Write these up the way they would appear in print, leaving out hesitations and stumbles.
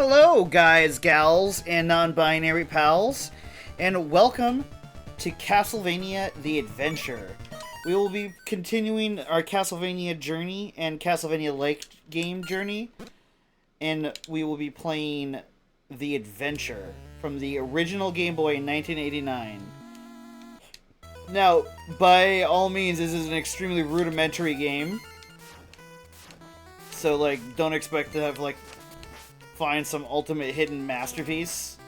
Hello, guys, gals, and non-binary pals, and welcome to Castlevania The Adventure. We will be continuing our Castlevania journey and Castlevania-like game journey, and we will be playing The Adventure from the original Game Boy in 1989. Now, by all means, this is an extremely rudimentary game, so, don't expect to have, find some ultimate hidden masterpiece.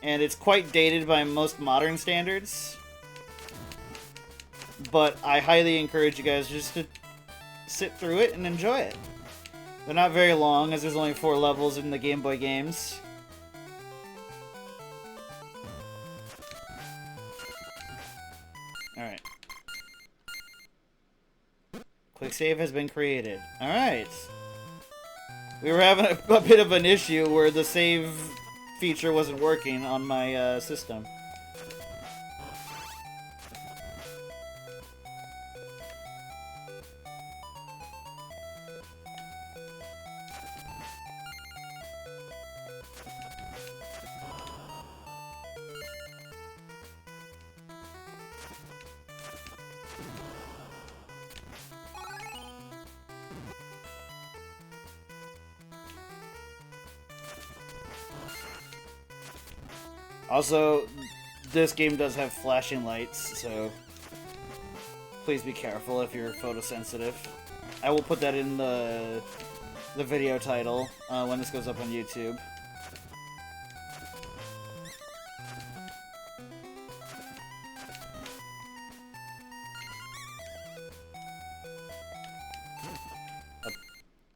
And it's quite dated by most modern standards. But I highly encourage you guys just to sit through it and enjoy it. They're not very long, as there's only 4 levels in the Game Boy games. Alright. Quick save has been created. Alright. We were having a bit of an issue where the save feature wasn't working on my system. Also, this game does have flashing lights, so please be careful if you're photosensitive. I will put that in the video title when this goes up on YouTube.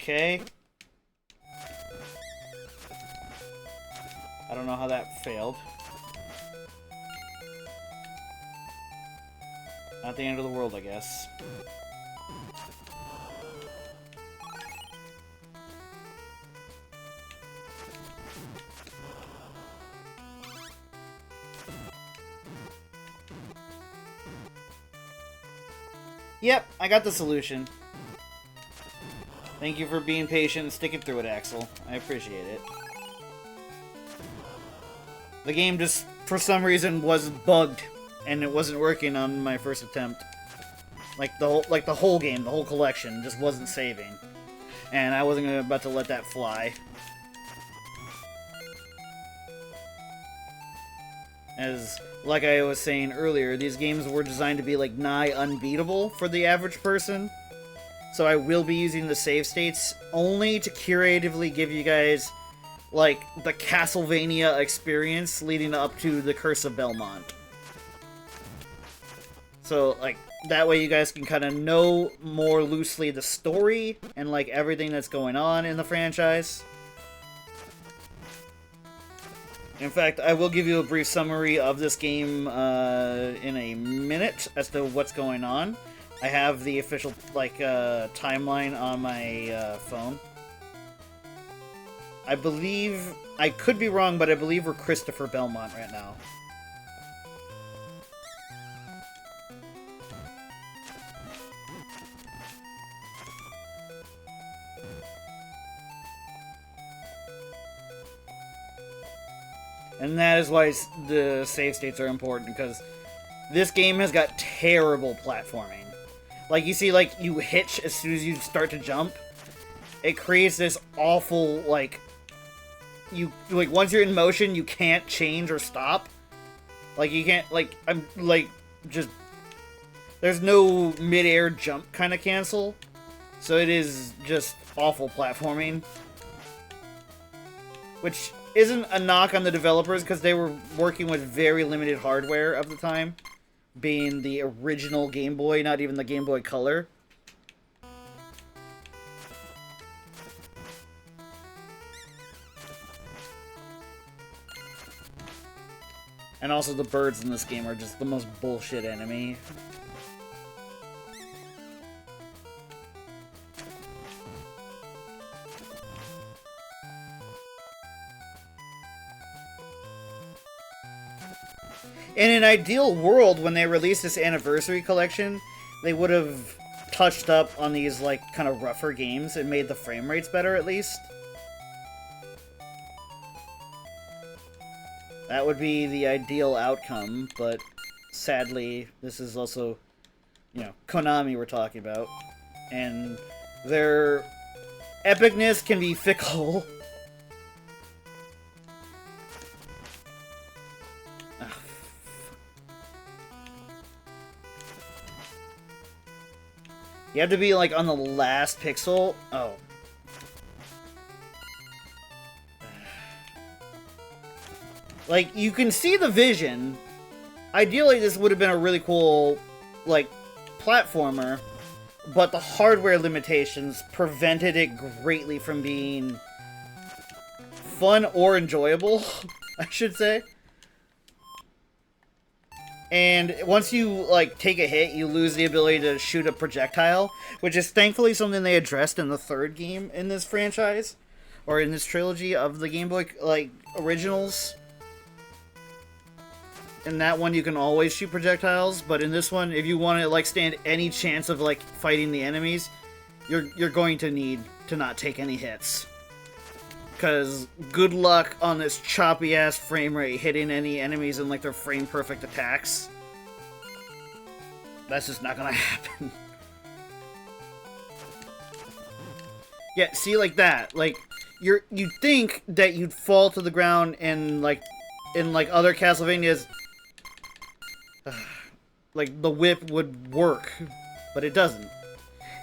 Okay. I don't know how that failed. Not the end of the world, I guess. Yep, I got the solution. Thank you for being patient and sticking through it, Axel. I appreciate it. The game just, for some reason, was bugged. And it wasn't working on my first attempt. The whole game, the whole collection, just wasn't saving. And I wasn't about to let that fly. As, like I was saying earlier, these games were designed to be, nigh unbeatable for the average person. So I will be using the save states only to curatively give you guys, the Castlevania experience leading up to the Curse of Belmont. So, that way you guys can kind of know more loosely the story and, everything that's going on in the franchise. In fact, I will give you a brief summary of this game in a minute as to what's going on. I have the official, timeline on my phone. I believe... I could be wrong, but I believe we're Christopher Belmont right now. And that is why the save states are important, because this game has got terrible platforming. You see, you hitch as soon as you start to jump. It creates this awful, once you're in motion, you can't change or stop. You can't, there's no mid-air jump kind of cancel. So it is just awful platforming. Which isn't a knock on the developers, because they were working with very limited hardware of the time, being the original Game Boy, not even the Game Boy Color. And also the birds in this game are just the most bullshit enemy. In an ideal world, when they released this anniversary collection, they would have touched up on these, kind of rougher games and made the frame rates better, at least. That would be the ideal outcome, but sadly, this is also, you know, Konami we're talking about, and their epicness can be fickle. You have to be, like, on the last pixel. Oh. Like, you can see the vision. Ideally, this would have been a really cool, like, platformer, but the hardware limitations prevented it greatly from being fun or enjoyable, I should say. And once you, like, take a hit, you lose the ability to shoot a projectile, which is thankfully something they addressed in the third game in this franchise, or in this trilogy of the Game Boy, like, originals. In that one, you can always shoot projectiles, but in this one, if you want to, like, stand any chance of, like, fighting the enemies, you're going to need to not take any hits. Because good luck on this choppy-ass frame rate hitting any enemies in, like, their frame-perfect attacks. That's just not gonna happen. Yeah, see, like that. Like, you'd think that you'd fall to the ground and, like, in, like, other Castlevanias, like, the whip would work, but it doesn't.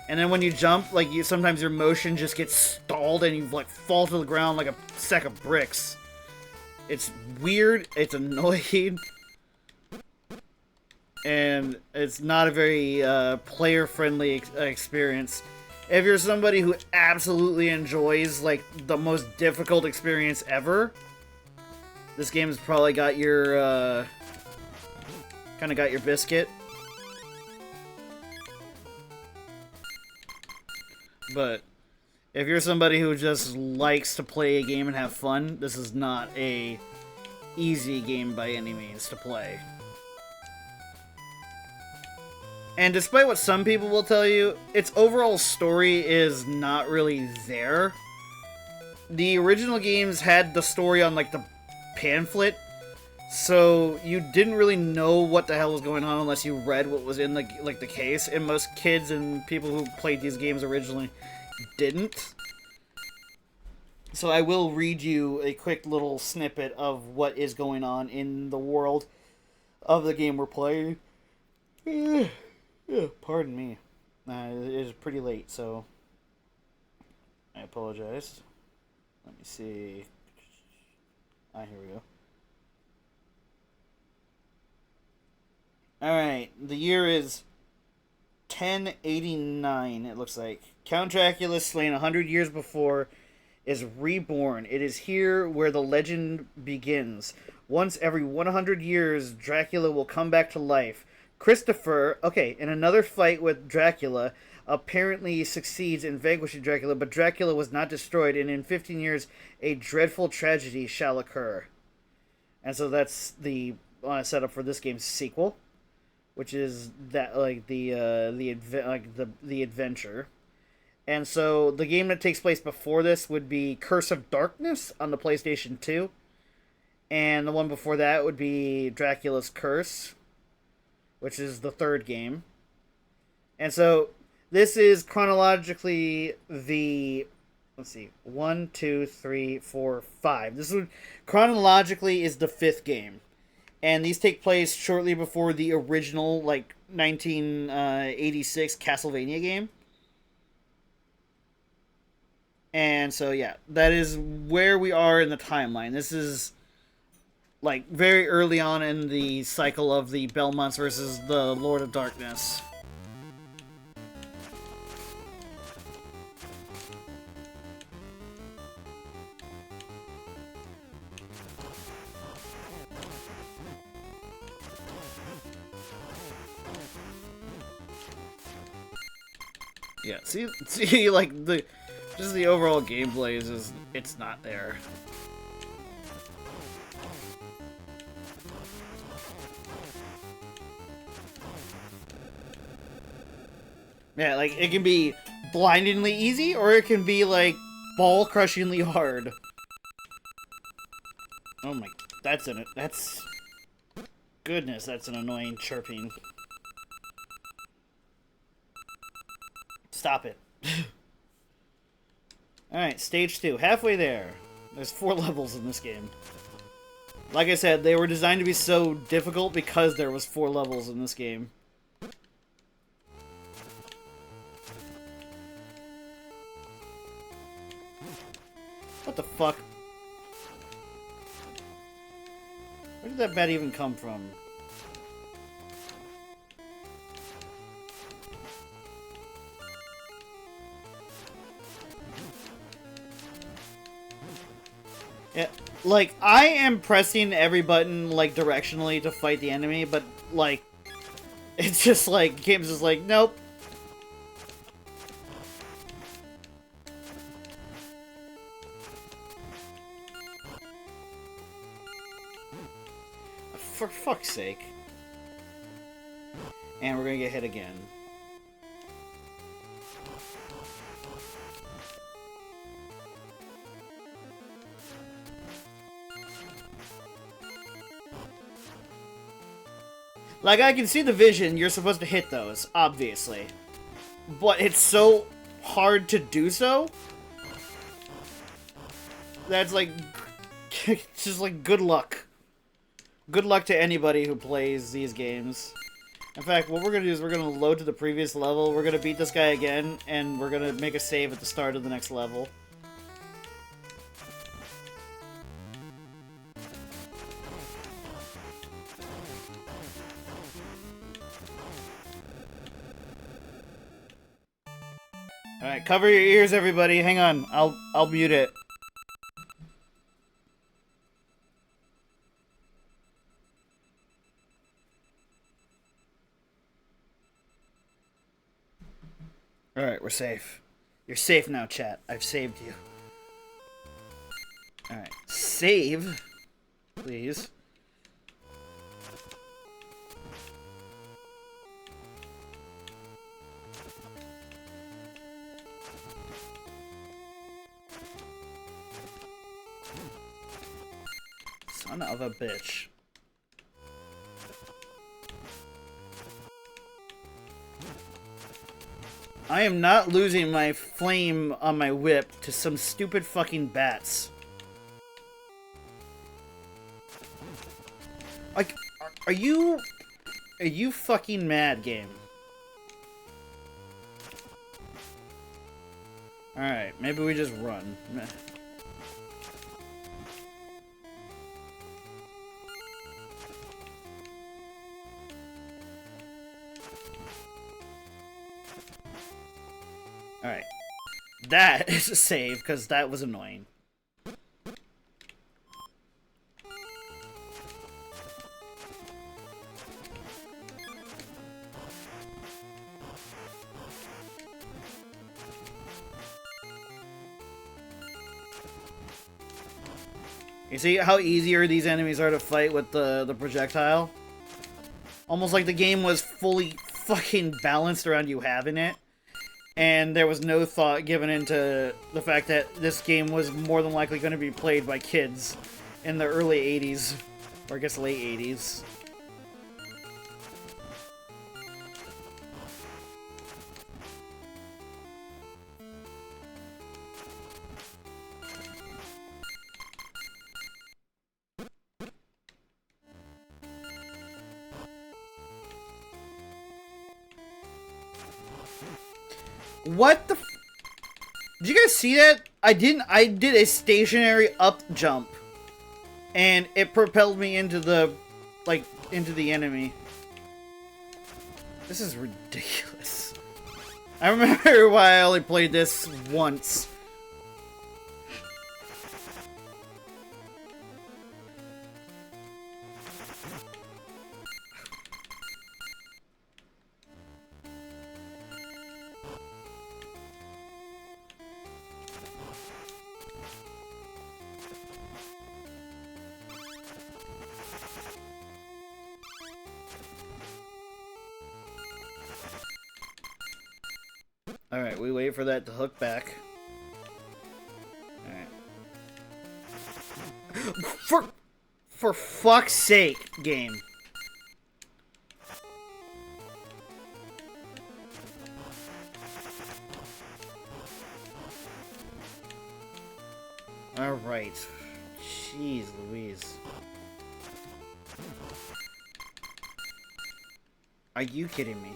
And then when you jump, like, sometimes your motion just gets stalled and you, like, fall to the ground like a sack of bricks. It's weird, it's annoying, and it's not a very player-friendly experience. If you're somebody who absolutely enjoys, like, the most difficult experience ever, this game's probably got your, kind of got your biscuit. But if you're somebody who just likes to play a game and have fun, this is not a easy game by any means to play. And despite what some people will tell you, its overall story is not really there. The original games had the story on, like, the pamphlet, so you didn't really know what the hell was going on unless you read what was in the, like, the case, and most kids and people who played these games originally didn't. So I will read you a quick little snippet of what is going on in the world of the game we're playing. Pardon me. It is pretty late, so I apologize. Let me see. Here we go. Alright, the year is 1089, it looks like. Count Dracula, slain 100 years before, is reborn. It is here where the legend begins. Once every 100 years, Dracula will come back to life. Christopher, in another fight with Dracula, apparently succeeds in vanquishing Dracula, but Dracula was not destroyed, and in 15 years, a dreadful tragedy shall occur. And so that's the setup for this game's sequel, which is that, like, the adventure. And so the game that takes place before this would be Curse of Darkness on the PlayStation 2, and the one before that would be Dracula's Curse, which is the third game. And so this is chronologically the, let's see, 1, 2, 3, 4, 5. This one chronologically is the fifth game. And these take place shortly before the original, like, 1986 Castlevania game. And so, yeah, that is where we are in the timeline. This is, like, very early on in the cycle of the Belmonts versus the Lord of Darkness. Yeah, see, like, just the overall gameplay is just, it's not there. Yeah, like, it can be blindingly easy, or it can be, like, ball-crushingly hard. Oh my That's... Goodness, that's an annoying chirping. Stop it. Alright, stage 2. Halfway there. There's 4 levels in this game. Like I said, they were designed to be so difficult because there was 4 levels in this game. What the fuck? Where did that bat even come from? Yeah, like, I am pressing every button, like, directionally to fight the enemy, but, like, it's just like, game's just like, nope. For fuck's sake. And we're gonna get hit again. Like, I can see the vision, you're supposed to hit those, obviously. But it's so hard to do so. That's like... It's just like, good luck. Good luck to anybody who plays these games. In fact, what we're gonna do is we're gonna load to the previous level, we're gonna beat this guy again, and we're gonna make a save at the start of the next level. Alright, cover your ears, everybody. Hang on. I'll mute it. Alright, we're safe. You're safe now, chat. I've saved you. Alright. Save. Please. Son of a bitch. I am not losing my flame on my whip to some stupid fucking bats. Like, are you fucking mad, game? Alright, maybe we just run. Alright. That is a save, because that was annoying. You see how easier these enemies are to fight with the projectile? Almost like the game was fully fucking balanced around you having it. And there was no thought given into the fact that this game was more than likely going to be played by kids in the early 80s. Or I guess late 80s. What the f- Did you guys see that? I did a stationary up jump. And it propelled me into the, like, into the enemy. This is ridiculous. I remember why I only played this once. Alright, we wait for that to hook back. Alright. For fuck's sake, game. Alright. Jeez Louise. Are you kidding me?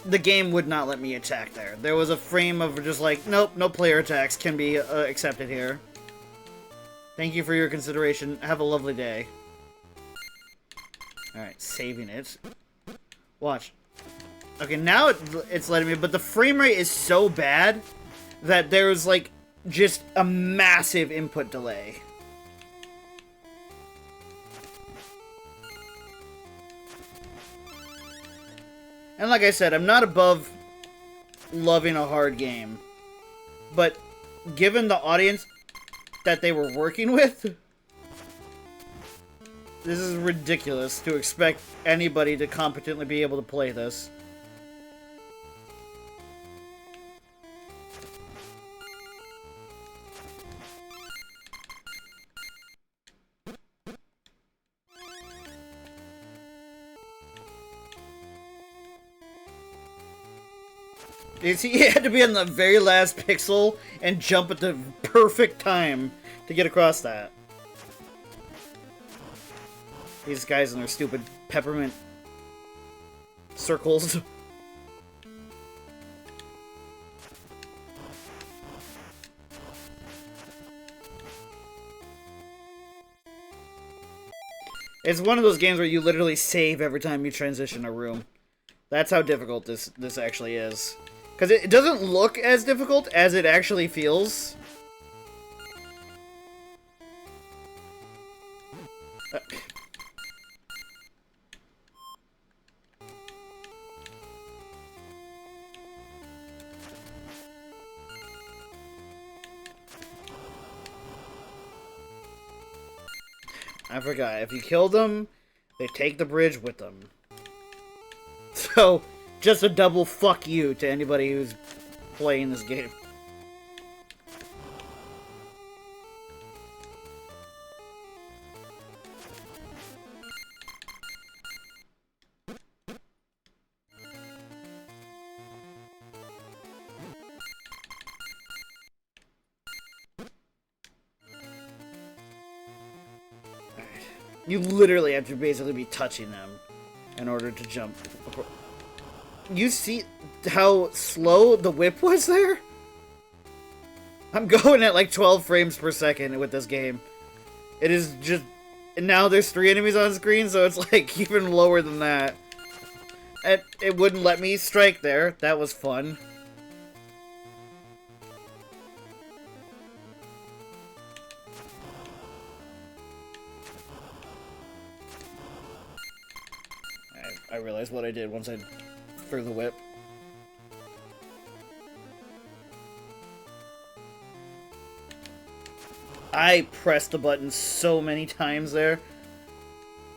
The game would not let me attack there. There was a frame of just like, nope, no player attacks can be accepted here. Thank you for your consideration. Have a lovely day. Alright, saving it. Watch. Okay, now it's letting me, but the frame rate is so bad that there's like just a massive input delay. And like I said, I'm not above loving a hard game, but given the audience that they were working with, this is ridiculous to expect anybody to competently be able to play this. You see, he had to be on the very last pixel and jump at the perfect time to get across that. These guys and their stupid peppermint circles. It's one of those games where you literally save every time you transition a room. That's how difficult this actually is. Because it doesn't look as difficult as it actually feels. I forgot. If you kill them, they take the bridge with them. So, just a double fuck you to anybody who's playing this game. You literally have to basically be touching them in order to jump. You see how slow the whip was there? I'm going at like 12 frames per second with this game. It is just... And now there's 3 enemies on screen, so it's like even lower than that. And it wouldn't let me strike there. That was fun. I realized what I did once I threw the whip. I pressed the button so many times there.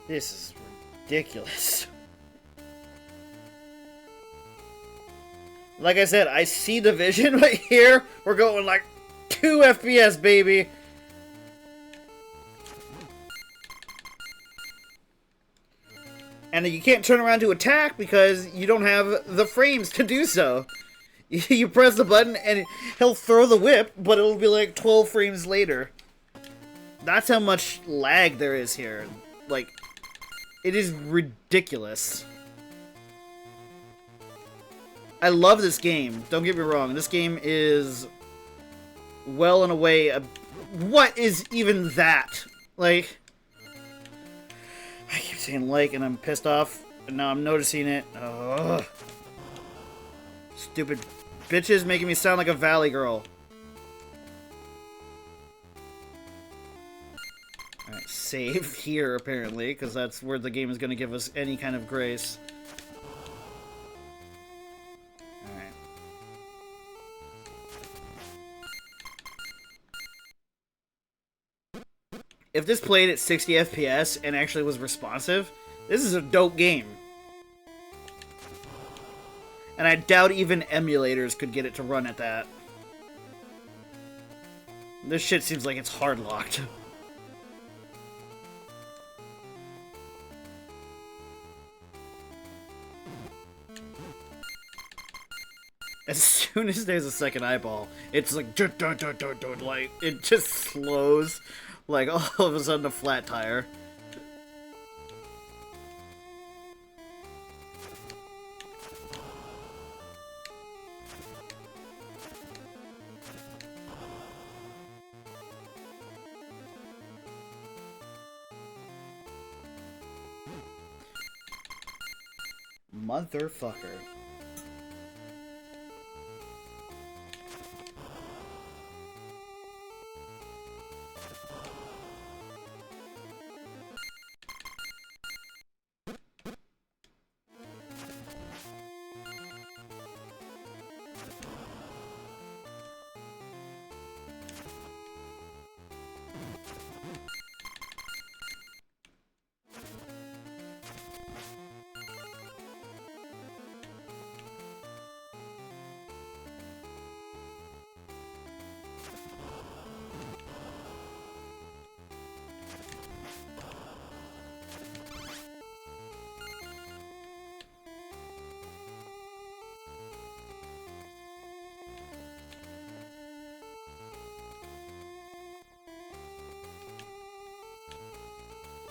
This is ridiculous. Like I said, I see the vision right here. We're going like 2 FPS, baby. And you can't turn around to attack because you don't have the frames to do so. You press the button and he'll throw the whip, but it'll be like 12 frames later. That's how much lag there is here. Like, it is ridiculous. I love this game. Don't get me wrong. This game is well and away what is even that? Like... I keep saying like, and I'm pissed off, and now I'm noticing it. Ugh. Stupid bitches making me sound like a valley girl. Alright, save here, apparently, because that's where the game is going to give us any kind of grace. Alright. If this played at 60 FPS and actually was responsive, this is a dope game. And I doubt even emulators could get it to run at that. This shit seems like it's hard locked. soon as there's a second eyeball, it's like like it just slows, like all of a sudden a flat tire. Motherfucker.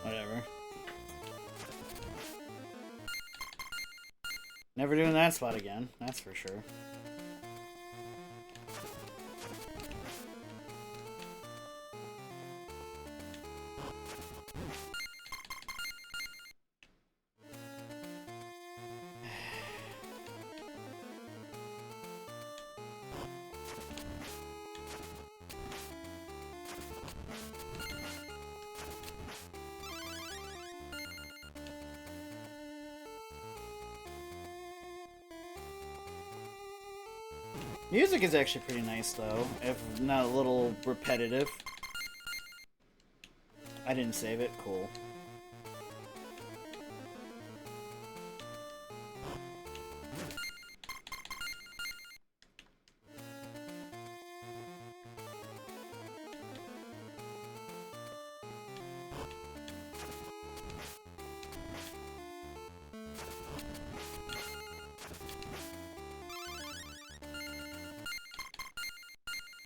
Whatever. Never doing that spot again, that's for sure. Music is actually pretty nice, though, if not a little repetitive. I didn't save it. Cool.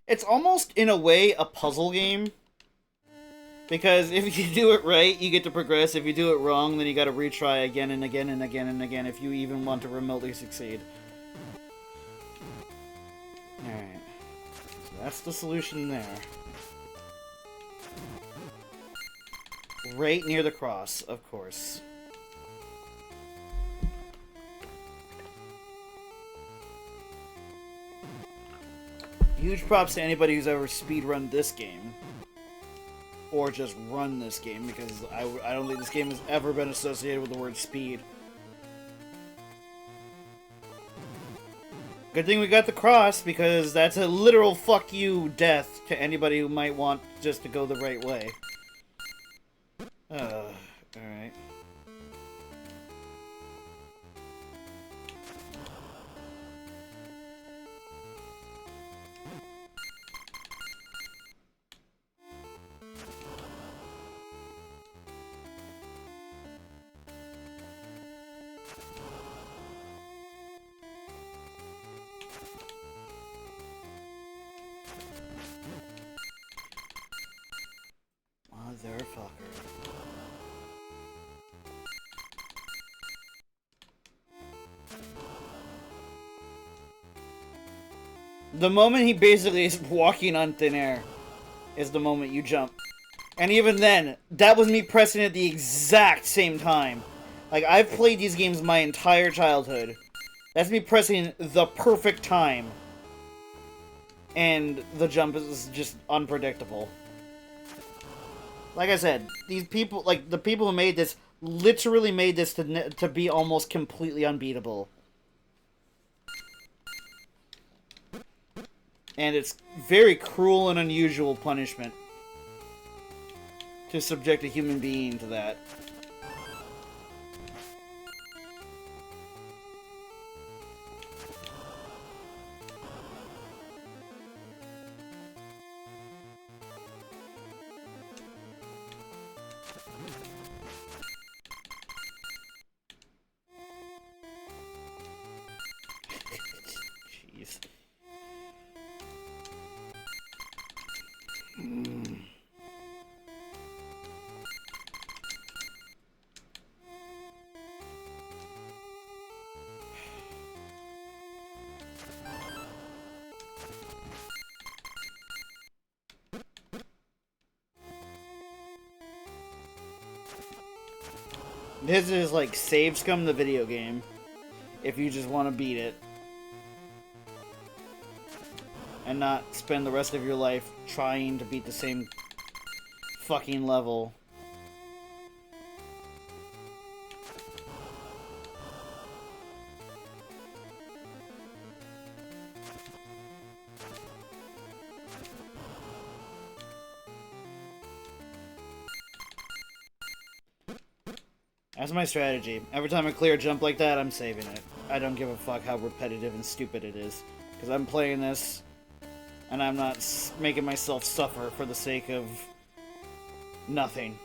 It's almost, in a way, a puzzle game. Because if you do it right, you get to progress. If you do it wrong, then you gotta retry again and again and again and again if you even want to remotely succeed. Alright. So that's the solution there. Right near the cross, of course. Huge props to anybody who's ever speedrun this game. Or just run this game, because I don't think this game has ever been associated with the word speed. Good thing we got the cross, because that's a literal fuck you death to anybody who might want just to go the right way. Alright. Motherfucker. The moment he basically is walking on thin air is the moment you jump. And even then, that was me pressing at the exact same time. Like, I've played these games my entire childhood. That's me pressing the perfect time. And the jump is just unpredictable. Like I said, these people, like, the people who made this, literally made this to be almost completely unbeatable. And it's very cruel and unusual punishment to subject a human being to that. Jeez. This is like Save Scum the video game. If you just want to beat it. And not spend the rest of your life trying to beat the same fucking level. That's my strategy. Every time I clear a jump like that, I'm saving it. I don't give a fuck how repetitive and stupid it is. Because I'm playing this, and I'm not making myself suffer for the sake of nothing.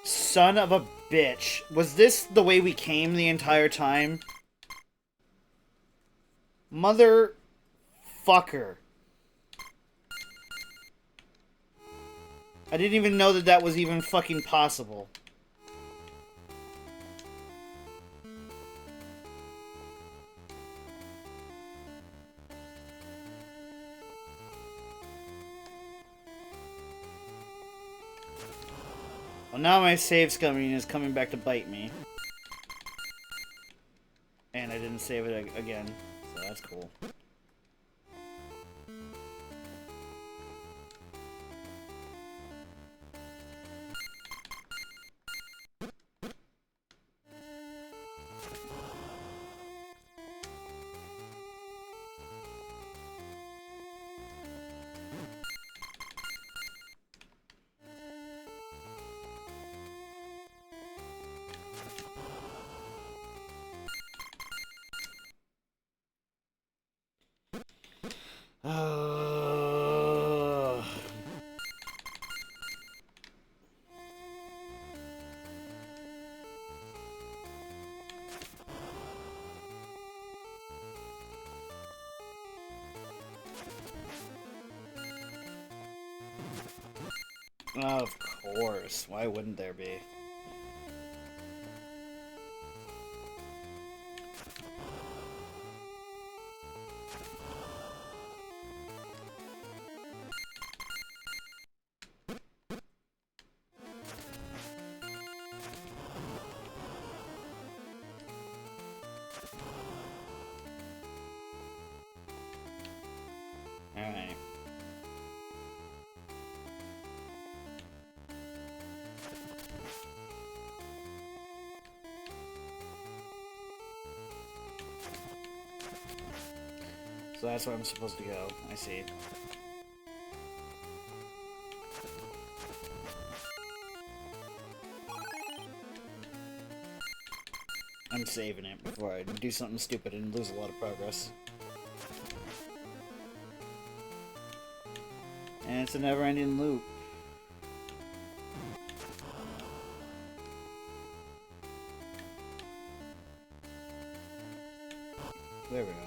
Son of a bitch. Was this the way we came the entire time? Motherfucker. I didn't even know that that was even fucking possible. Well, now my save scumming is coming back to bite me. And I didn't save it again, so that's cool. Of course. Why wouldn't there be? Alright. So that's where I'm supposed to go. I see. I'm saving it before I do something stupid and lose a lot of progress. And it's a never-ending loop. There we go.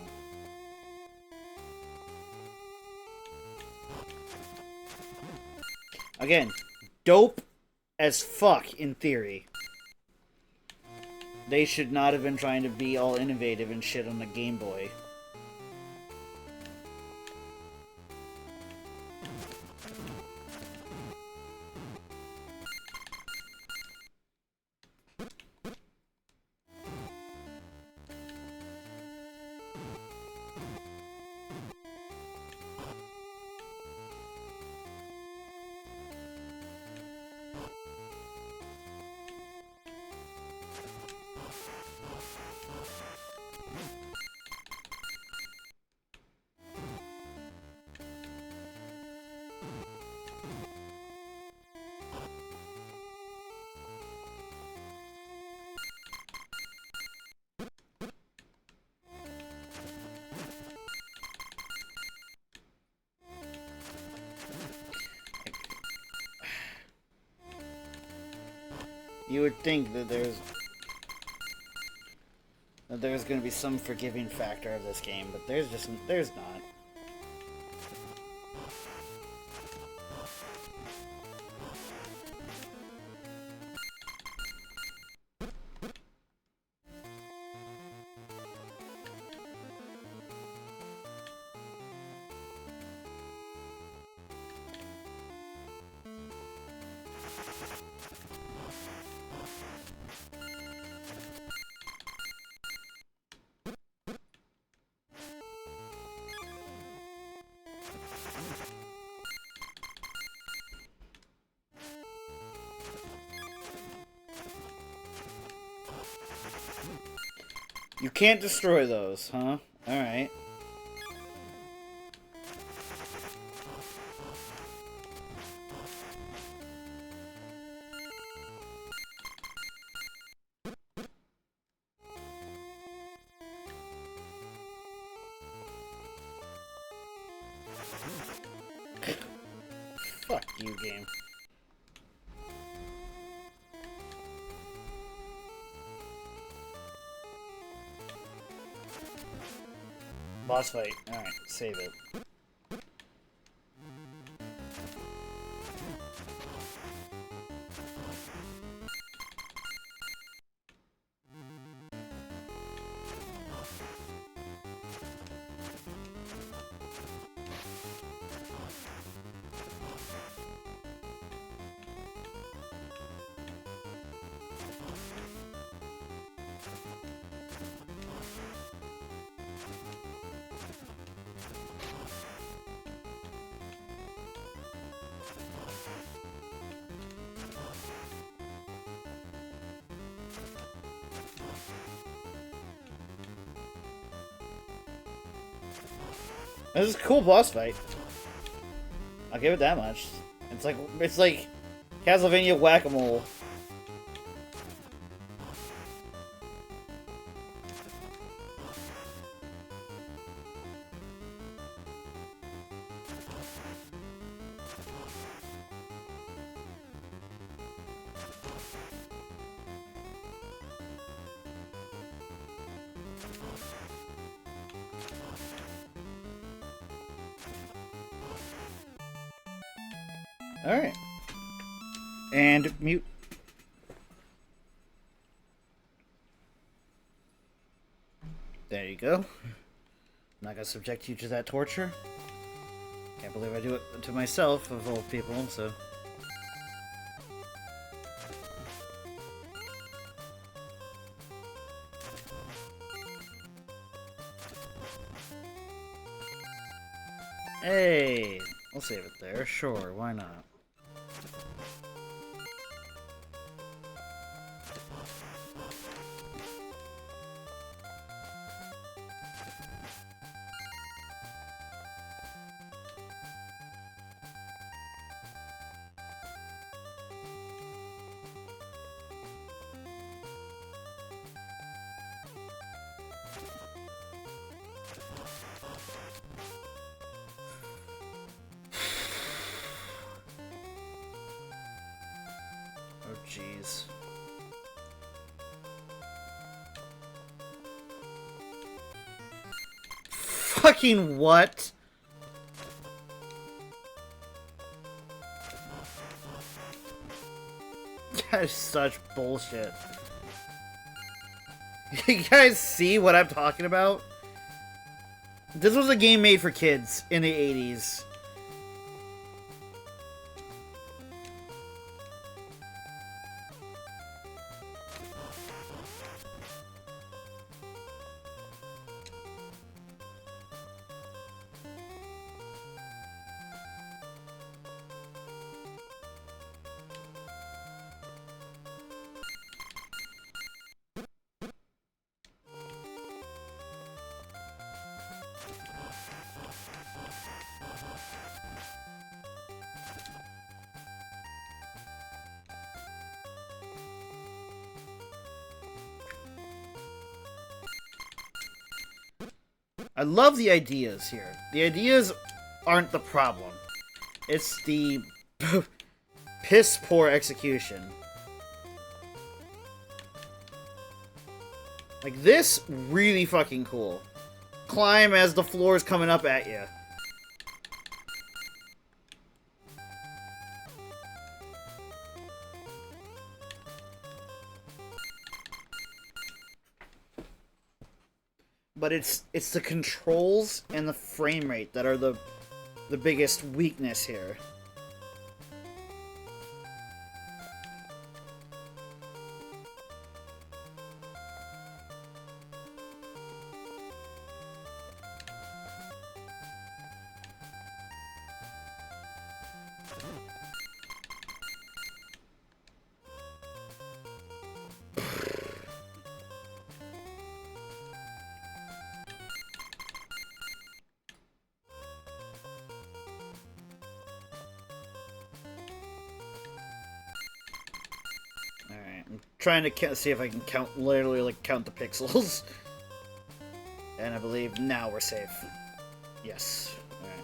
Again, dope as fuck in theory. They should not have been trying to be all innovative and shit on the Game Boy. You would think that there's going to be some forgiving factor of this game, but there's not. You can't destroy those, huh? Alright. Fuck you, game. Boss fight. Alright, save it. This is a cool boss fight. I'll give it that much. It's like Castlevania Whack-A-Mole. Alright. And mute. There you go. I'm not gonna subject you to that torture. Can't believe I do it to myself, of all people, so... Hey! I'll save it there, sure, why not? Oh, jeez. Fucking what? That is such bullshit. You guys see what I'm talking about? This was a game made for kids in the 80s. I love the ideas here. The ideas aren't the problem. It's the piss poor execution. Like, this, really fucking cool. Climb as the floor is coming up at you. But it's the controls and the frame rate that are the biggest weakness here. trying to see if I can count, literally, like, count the pixels. And I believe now we're safe. Yes. Alright.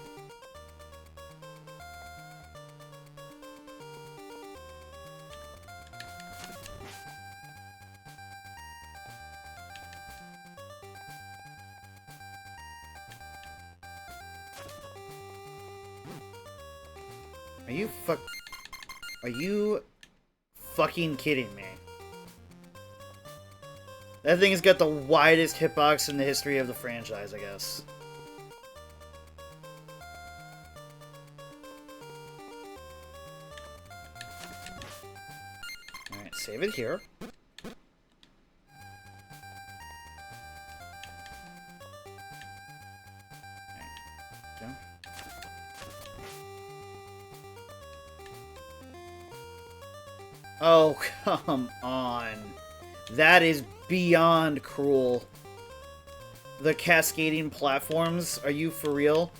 Are you fucking kidding me? That thing has got the widest hitbox in the history of the franchise, I guess. Alright, save it here. Oh, come on. That is beyond cruel. The cascading platforms? Are you for real?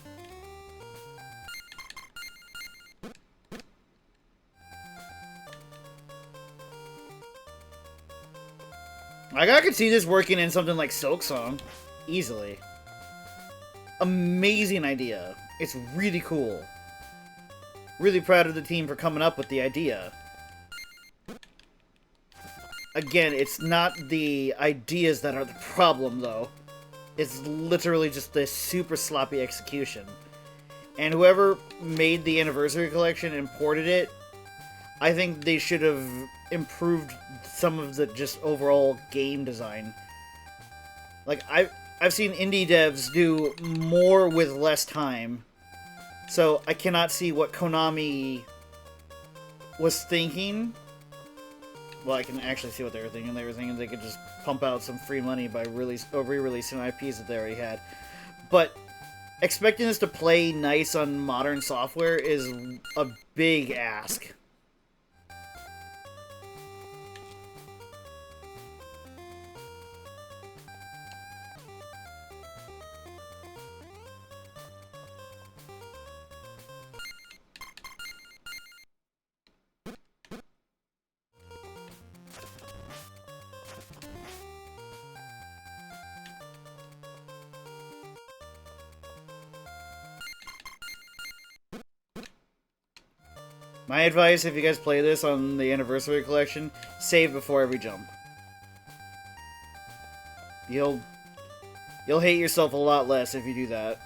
Like, I could see this working in something like Silksong. Easily. Amazing idea. It's really cool. Really proud of the team for coming up with the idea. Again, it's not the ideas that are the problem, though. It's literally just this super sloppy execution. And whoever made the Anniversary Collection and ported it, I think they should have improved some of the just overall game design. Like, I've seen indie devs do more with less time. So, I cannot see what Konami was thinking. Well, I can actually see what they were thinking. They were thinking they could just pump out some free money by re-releasing IPs that they already had. But expecting this to play nice on modern software is a big ask. My advice, if you guys play this on the Anniversary Collection, save before every jump. You'll hate yourself a lot less if you do that.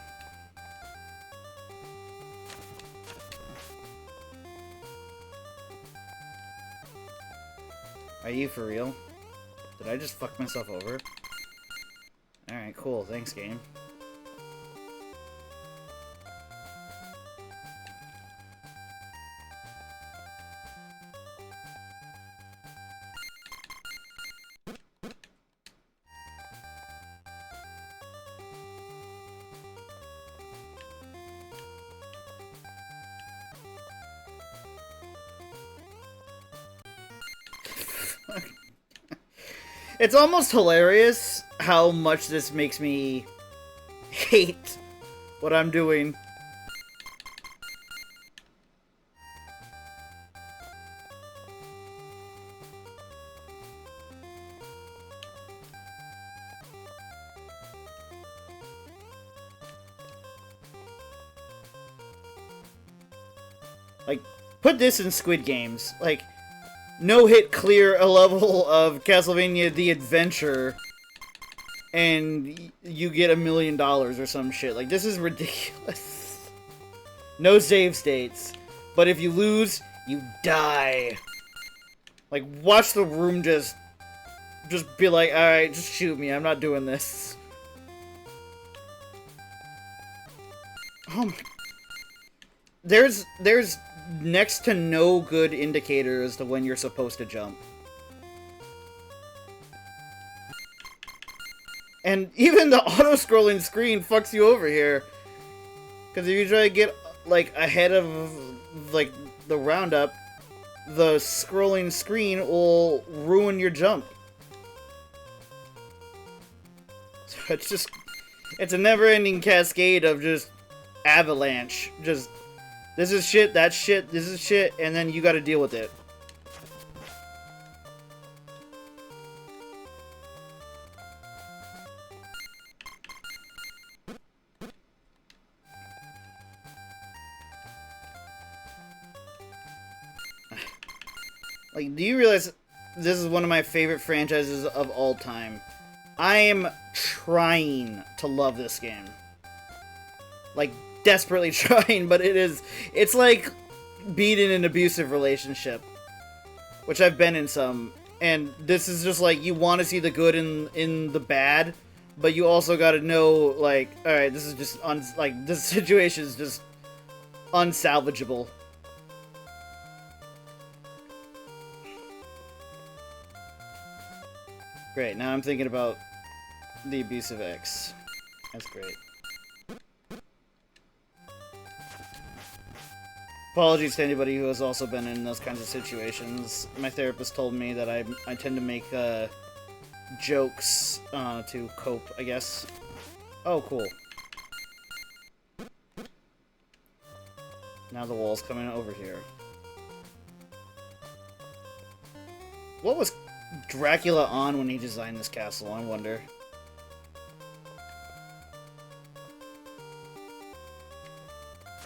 Are you for real? Did I just fuck myself over? Alright, cool. Thanks, game. It's almost hilarious how much this makes me hate what I'm doing. Like, put this in Squid Games. Like, no-hit clear a level of Castlevania The Adventure, and you get $1 million or some shit. Like, this is ridiculous. No save states. But if you lose, you die. Like, watch the room just be like, alright, just shoot me, I'm not doing this. Oh my... There's next to no good indicator as to when you're supposed to jump. And even the auto-scrolling screen fucks you over here. Because if you try to get, like, ahead of, like, the roundup, the scrolling screen will ruin your jump. So it's just... It's a never-ending cascade of just avalanche. Just... This is shit, that's shit, this is shit, and then you gotta deal with it. Like, do you realize this is one of my favorite franchises of all time? I am trying to love this game. Like, desperately trying, but it's like being in an abusive relationship. Which I've been in some. And this is just like, you want to see the good in the bad, but you also gotta know, like, alright, this is just, this situation is just unsalvageable. Great, now I'm thinking about the abusive ex. That's great. Apologies to anybody who has also been in those kinds of situations. My therapist told me that I tend to make jokes to cope, I guess. Oh, cool. Now the wall's coming over here. What was Dracula on when he designed this castle, I wonder?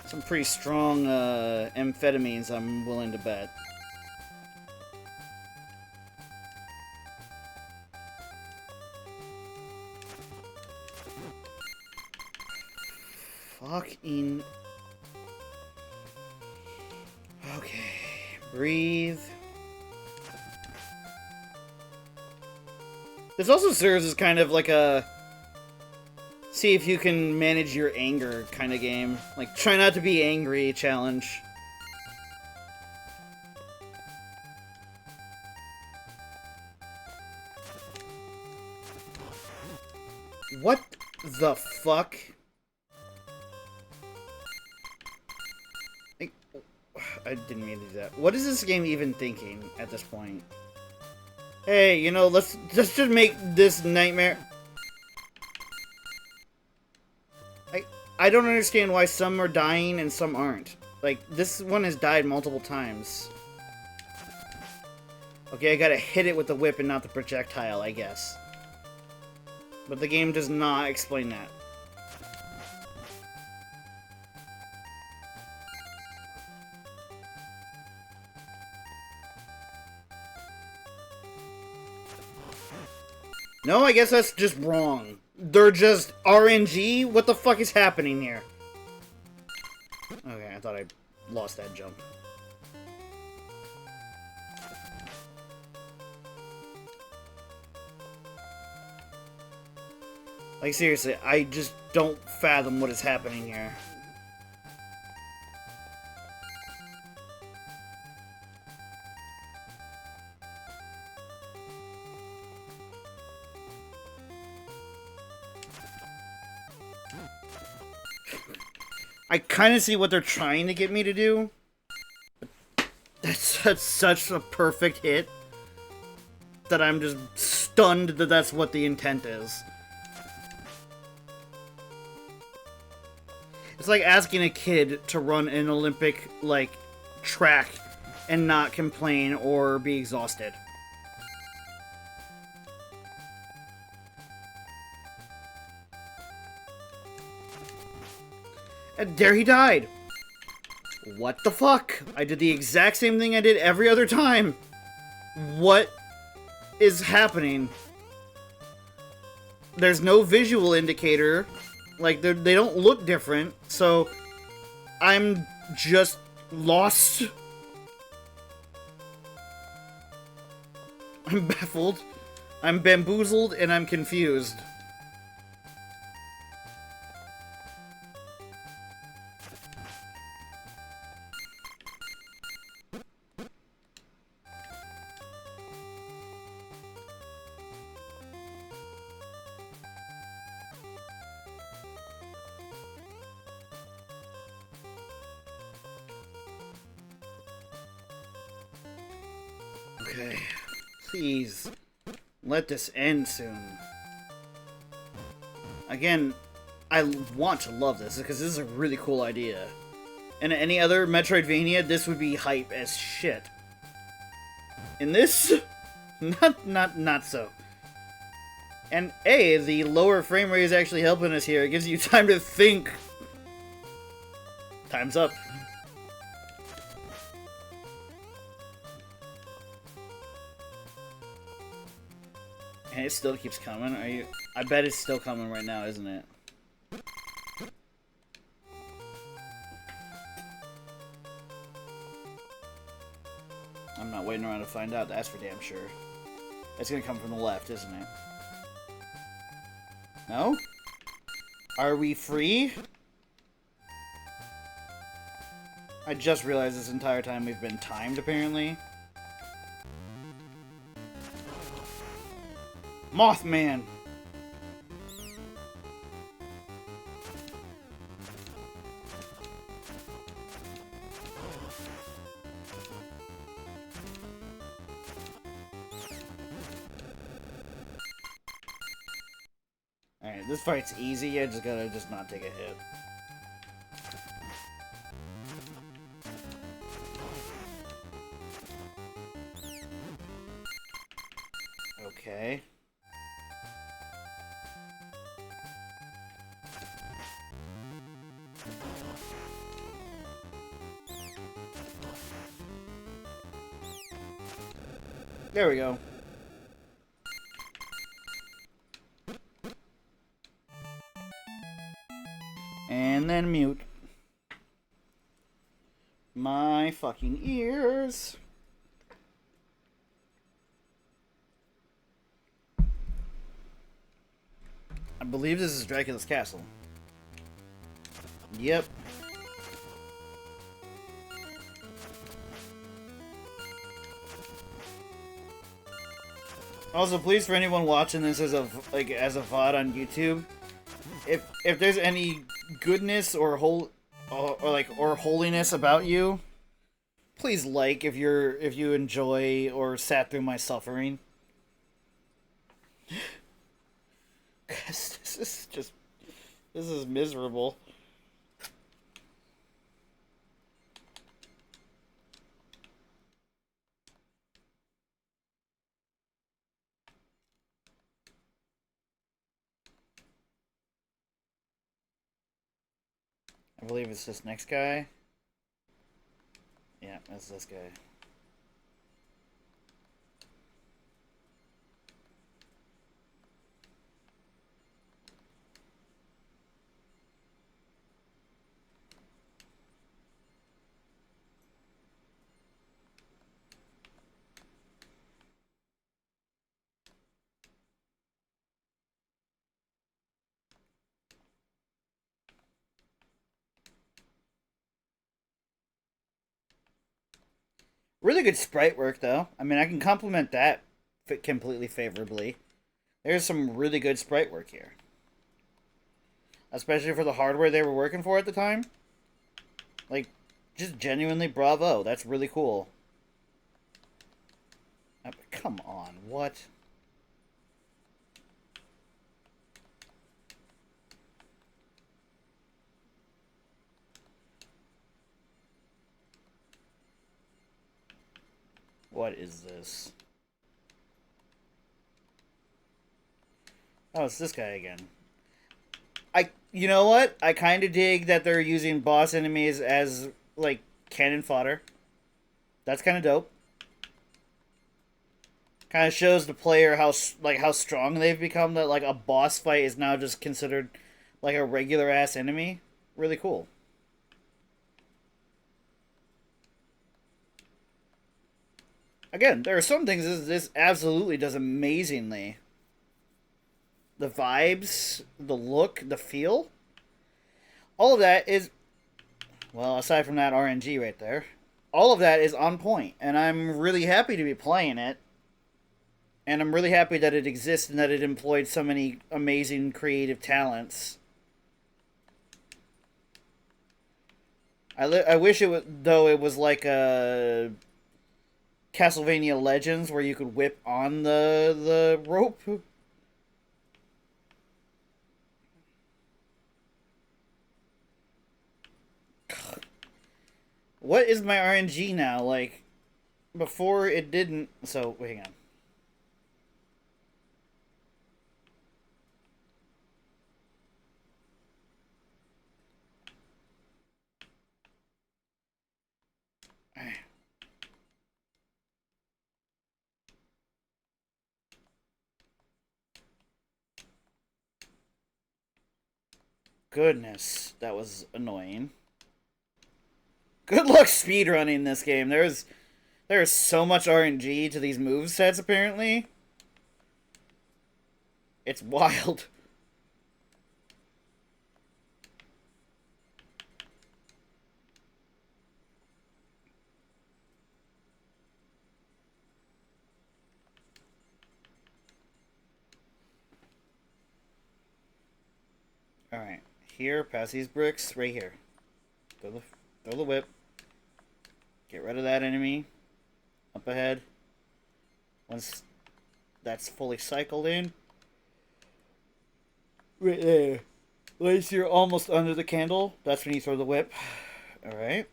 Some pretty strong amphetamines, I'm willing to bet. Fucking... Okay. Breathe. This also serves as kind of like a... see if you can manage your anger kind of game. Like, try not to be angry challenge. What the fuck? I didn't mean to do that. What is this game even thinking at this point? Hey, you know, let's just make this nightmare... I don't understand why some are dying and some aren't. Like, this one has died multiple times. Okay, I gotta hit it with the whip and not the projectile, I guess. But the game does not explain that. No, I guess that's just wrong. They're just RNG? What the fuck is happening here? Okay, I thought I lost that jump. Like, seriously, I just don't fathom what is happening here. I kind of see what they're trying to get me to do. That's such a perfect hit that I'm just stunned that that's what the intent is. It's like asking a kid to run an Olympic, like, track and not complain or be exhausted. And there he died. What the fuck? I did the exact same thing I did every other time. What is happening? There's no visual indicator. Like, they don't look different, so I'm just lost. I'm baffled. I'm bamboozled, and I'm confused. Okay, please, let this end soon. Again, I want to love this, because this is a really cool idea. And any other Metroidvania, this would be hype as shit. In this, not so. And A, the lower frame rate is actually helping us here. It gives you time to think. Time's up. And it still keeps coming. Are you? I bet it's still coming right now, isn't it? I'm not waiting around to find out. That's for damn sure. It's gonna come from the left, isn't it? No? Are we free? I just realized this entire time we've been timed, apparently. Mothman! Alright, this fight's easy. I just gotta not take a hit. Okay. There we go. And then mute. My fucking ears. I believe this is Dracula's castle. Yep. Also, please, for anyone watching this as a VOD on YouTube, if there's any goodness or holiness about you, please like if you enjoy or sat through my suffering. This is miserable. I believe it's this next guy. Yeah, that's this guy. Really good sprite work, though. I mean, I can compliment that completely favorably. There's some really good sprite work here. Especially for the hardware they were working for at the time. Like, just genuinely bravo. That's really cool. Come on, what? What is this? Oh, it's this guy again. You know what? I kind of dig that they're using boss enemies as, like, cannon fodder. That's kind of dope. Kind of shows the player how strong they've become, that, like, a boss fight is now just considered, like, a regular-ass enemy. Really cool. Again, there are some things this absolutely does amazingly. The vibes, the look, the feel. All of that is, well, aside from that RNG right there, all of that is on point, and I'm really happy to be playing it. And I'm really happy that it exists and that it employed so many amazing creative talents. I wish it was like a Castlevania Legends where you could whip on the rope. What is my RNG now? Like, before it didn't. So, hang on. goodness, that was annoying. Good luck speedrunning this game. There's so much RNG to these move sets, apparently. It's wild. Alright. Here, pass these bricks. Right here. Throw the whip. Get rid of that enemy. Up ahead. Once that's fully cycled in. Right there. Once you're almost under the candle, that's when you throw the whip. Alright.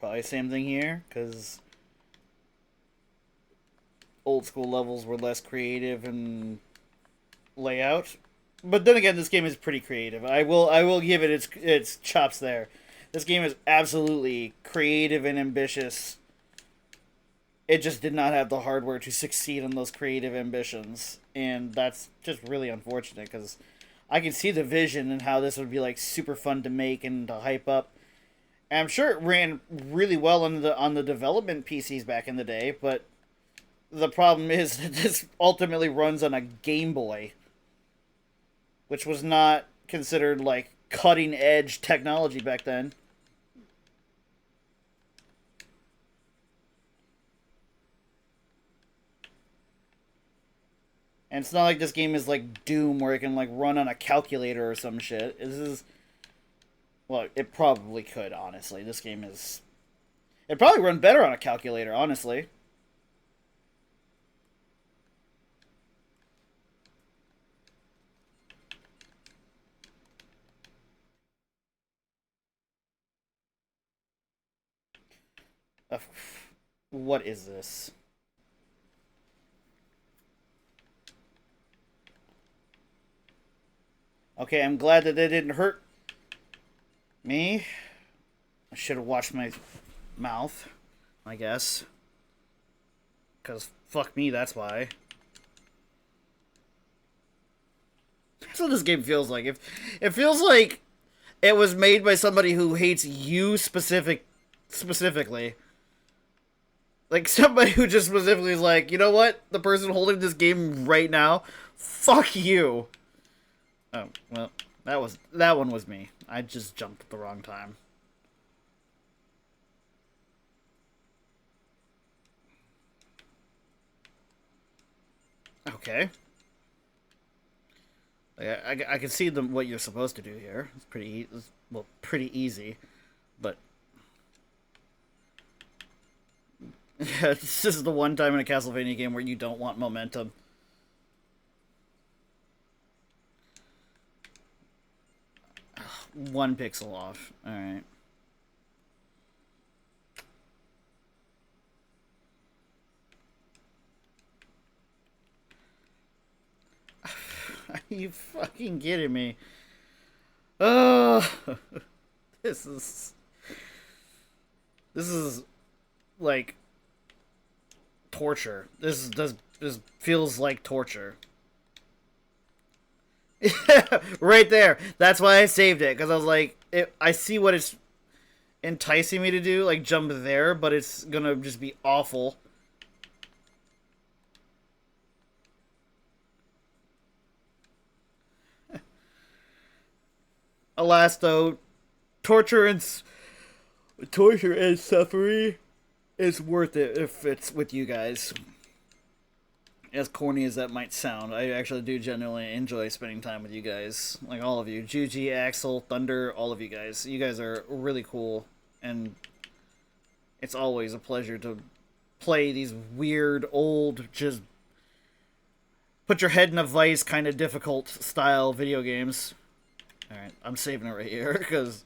Probably same thing here, because old school levels were less creative in layout. But then again, this game is pretty creative. I will give it its chops there. This game is absolutely creative and ambitious. It just did not have the hardware to succeed on those creative ambitions, and that's just really unfortunate because I can see the vision and how this would be like super fun to make and to hype up. And I'm sure it ran really well on the development PCs back in the day, but the problem is that this ultimately runs on a Game Boy, which was not considered like cutting edge technology back then. And it's not like this game is like Doom where it can like run on a calculator or some shit. This is, well, it probably could, honestly. This game is, it'd probably run better on a calculator, honestly. Uh, what is this? Okay, I'm glad that they didn't hurt me. I should have watched my mouth, I guess. Because fuck me, that's why. That's what this game feels like. If it feels like it was made by somebody who hates you specifically. Like somebody who just specifically is like, you know what? The person holding this game right now, fuck you. Oh, well, that one was me. I just jumped at the wrong time. Okay. I can see what you're supposed to do here. It's pretty easy, but this is the one time in a Castlevania game where you don't want momentum. One pixel off. Alright. Are you fucking kidding me? Oh, this is this is like torture. This feels like torture. Right there. That's why I saved it because I was like, I see what it's enticing me to do, like jump there, but it's gonna just be awful. Alas, though, torture and suffering is worth it if it's with you guys. As corny as that might sound, I actually do genuinely enjoy spending time with you guys. Like all of you. Juji, Axel, Thunder, all of you guys. You guys are really cool. And it's always a pleasure to play these weird, old, just put your head in a vice kind of difficult style video games. Alright, I'm saving it right here because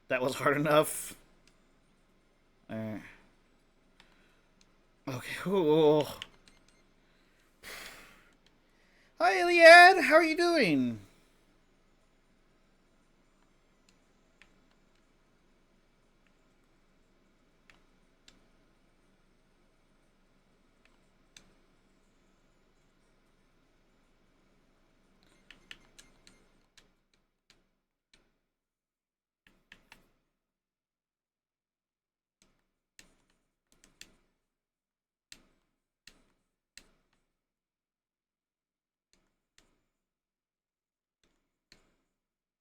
that was hard enough. Alright. Okay. Ooh. Hi, Iliad. How are you doing?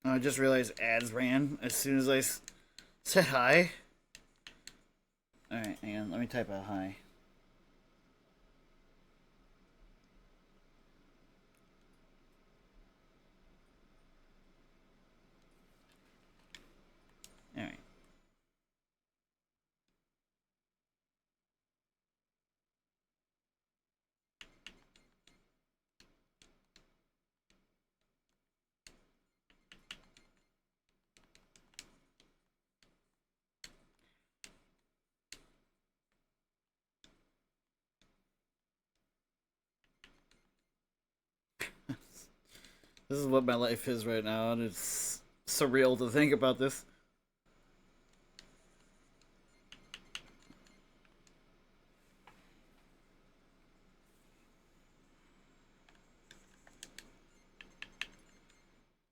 I just realized ads ran as soon as I said hi. Alright, hang on. Let me type out hi. Alright. This is what my life is right now, and it's surreal to think about this.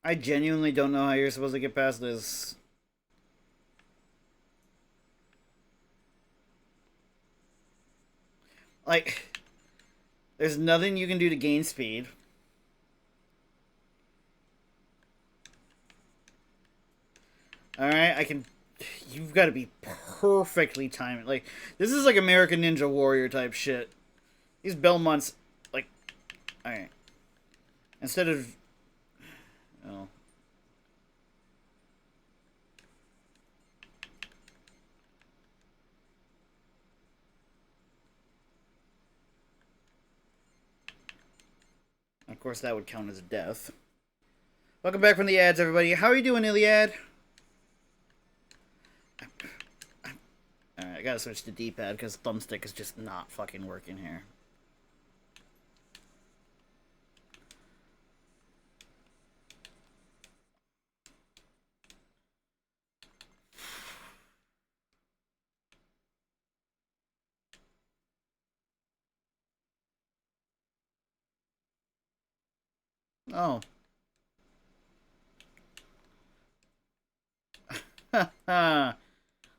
I genuinely don't know how you're supposed to get past this. Like, there's nothing you can do to gain speed. Alright, I can. You've got to be perfectly timed. Like, this is like American Ninja Warrior type shit. These Belmonts, like. Alright. Instead of. Oh. Of course, that would count as death. Welcome back from the ads, everybody. How are you doing, Iliad? Alright, I gotta switch to D-pad because thumbstick is just not fucking working here. Oh.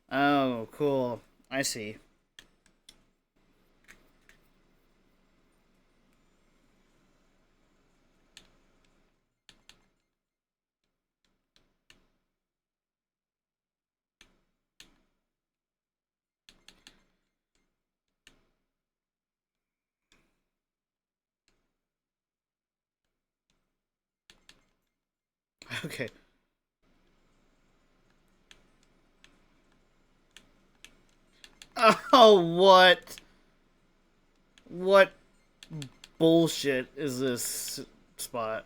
Oh, cool. I see. Okay. Oh, what? What bullshit is this spot?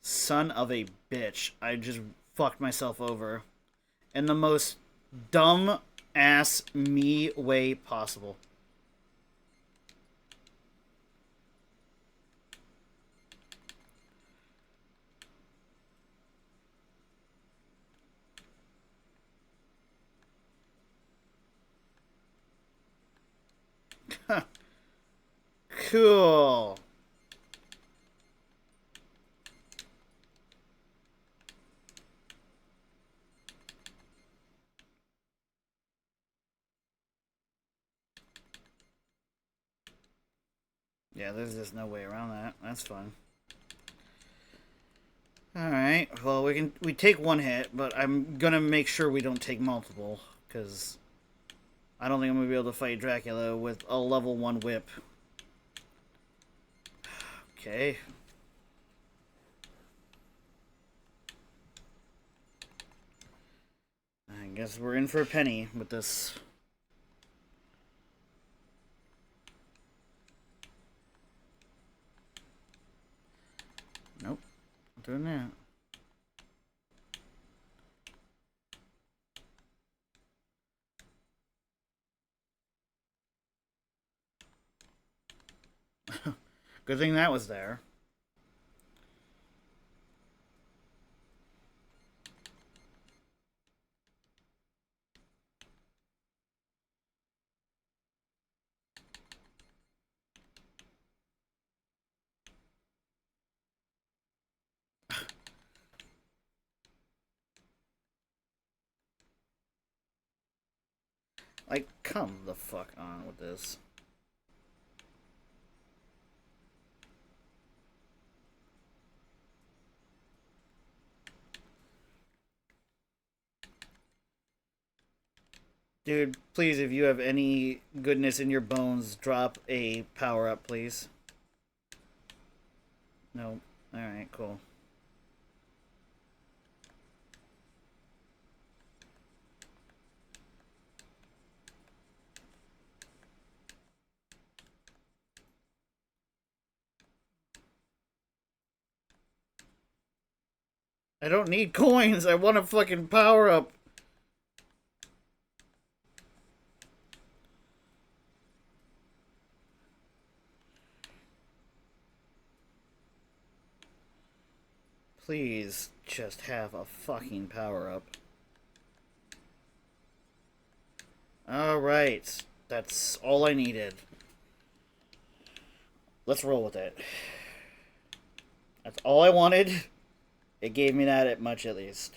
Son of a bitch. I just fucked myself over in the most dumb ass me way possible. Cool. Yeah, there's just no way around that. That's fun. Alright, well, we take one hit, but I'm gonna make sure we don't take multiple, because I don't think I'm gonna be able to fight Dracula with a level 1 whip. Okay. I guess we're in for a penny with this. Nope. Not doing that. Good thing that was there. Like, come the fuck on with this. Dude, please, if you have any goodness in your bones, drop a power up, please. No. Alright, cool. I don't need coins. I want a fucking power up. Please just have a fucking power up. Alright. That's all I needed. Let's roll with it. That's all I wanted. It gave me that much at least.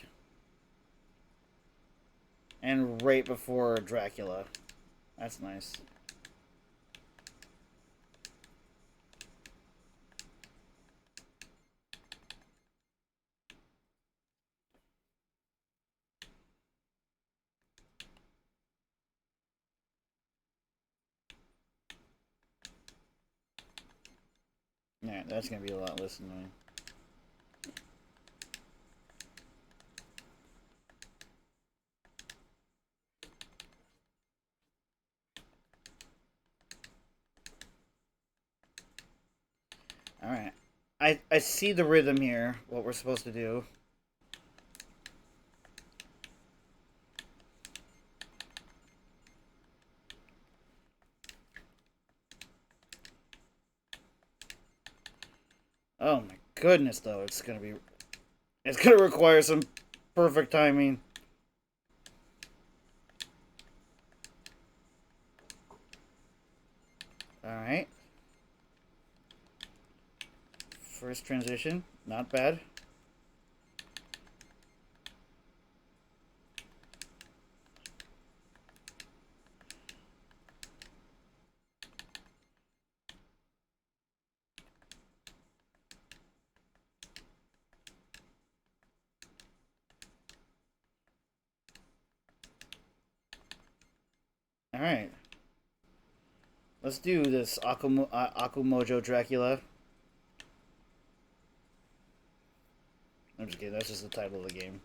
And right before Dracula. That's nice. Yeah, that's gonna be a lot less annoying. Alright. I see the rhythm here, what we're supposed to do. Oh my goodness, though, it's gonna require some perfect timing. Alright. First transition, not bad. Alright. Let's do this Akumojo Dracula. I'm just kidding, that's just the title of the game.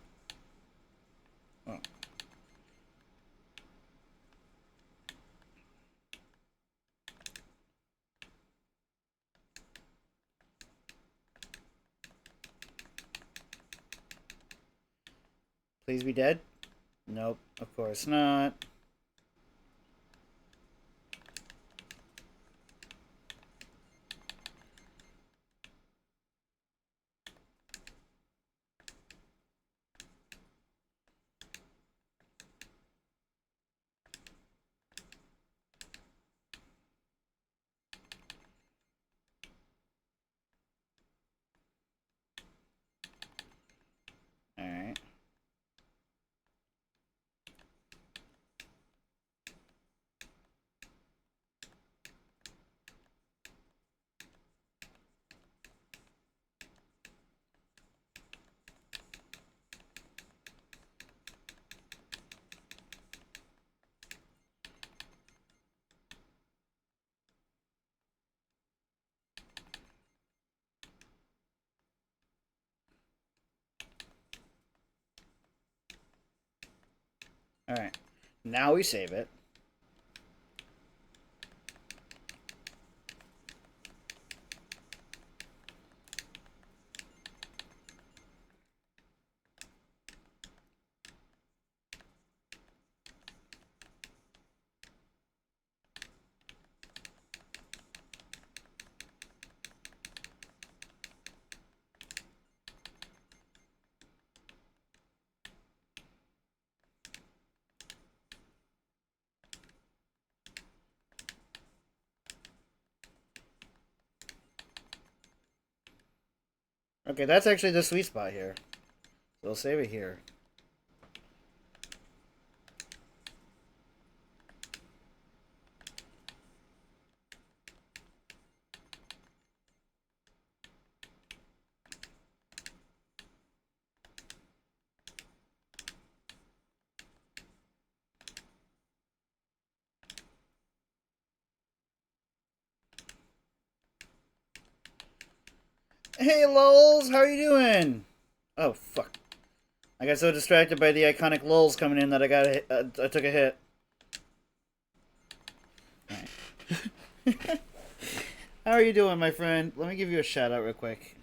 Oh. Please be dead? Nope, of course not. Alright. Alright. Now we save it. Okay, that's actually the sweet spot here. We'll save it here. Hey, lols, how are you doing? Oh, fuck. I got so distracted by the iconic lols coming in that I took a hit. Alright. How are you doing, my friend? Let me give you a shout out real quick.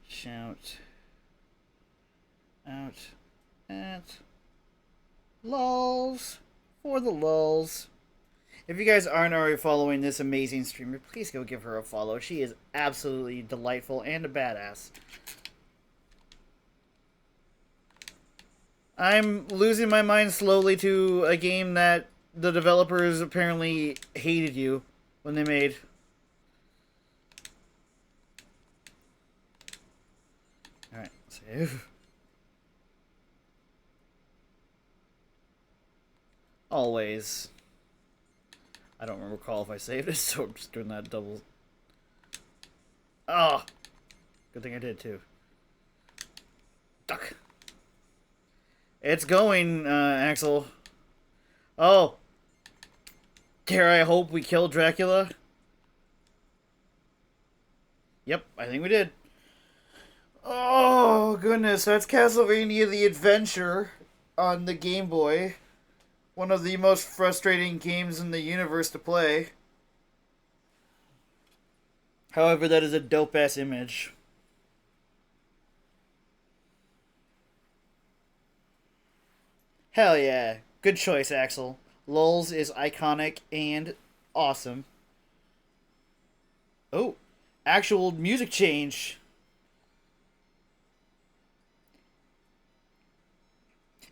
Shout out at lols for the lulz. If you guys aren't already following this amazing streamer, please go give her a follow. She is absolutely delightful and a badass. I'm losing my mind slowly to a game that the developers apparently hated you when they made. Alright, save. Always. I don't recall if I saved it, so I'm just doing that double. Oh! Good thing I did too. Duck. It's going, Axel. Oh! Dare I hope we kill Dracula? Yep, I think we did. Oh, goodness, that's Castlevania the Adventure on the Game Boy. One of the most frustrating games in the universe to play. However, that is a dope-ass image. Hell yeah. Good choice, Axel. Lulz is iconic and awesome. Oh, actual music change.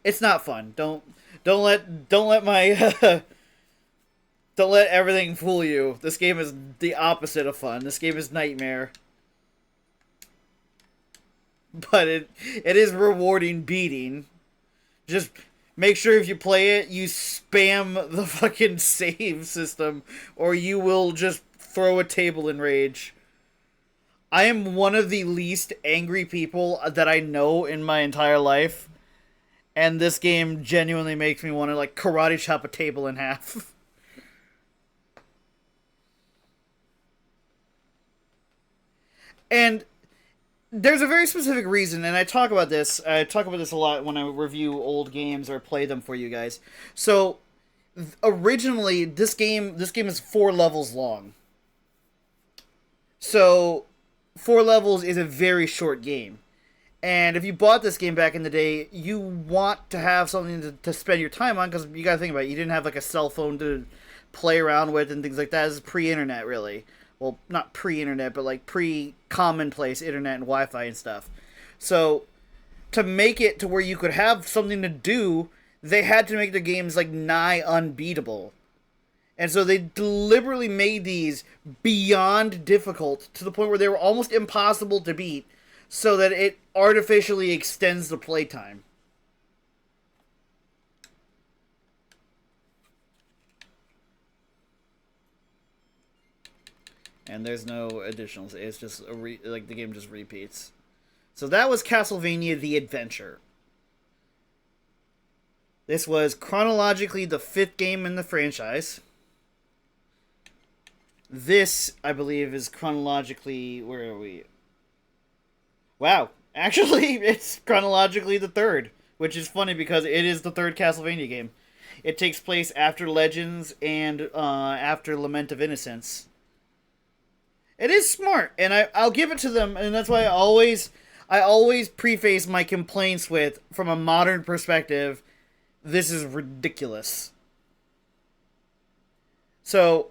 It's not fun. Don't let my don't let everything fool you. This game is the opposite of fun. This game is nightmare. But it is rewarding beating. Just make sure if you play it, you spam the fucking save system, or you will just throw a table in rage. I am one of the least angry people that I know in my entire life, and this game genuinely makes me want to, like, karate chop a table in half. And there's a very specific reason, and I talk about this a lot when I review old games or play them for you guys. So, originally, this game is 4 levels long. So, 4 levels is a very short game. And if you bought this game back in the day, you want to have something to spend your time on, because you gotta think about it, you didn't have like a cell phone to play around with and things like that. This is pre-internet, really. Well, not pre-internet, but like pre-commonplace internet and Wi-Fi and stuff. So, to make it to where you could have something to do, they had to make the games like nigh unbeatable. And so they deliberately made these beyond difficult to the point where they were almost impossible to beat, so that it artificially extends the playtime. And there's no additionals. It's just like the game just repeats. So that was Castlevania the Adventure. This was chronologically the 5th game in the franchise. This, I believe, is chronologically... Where are we? Wow. Actually, it's chronologically the 3rd. Which is funny because it is the 3rd Castlevania game. It takes place after Legends and after Lament of Innocence. It is smart, and I'll give it to them, and that's why I always preface my complaints with, from a modern perspective, this is ridiculous. So,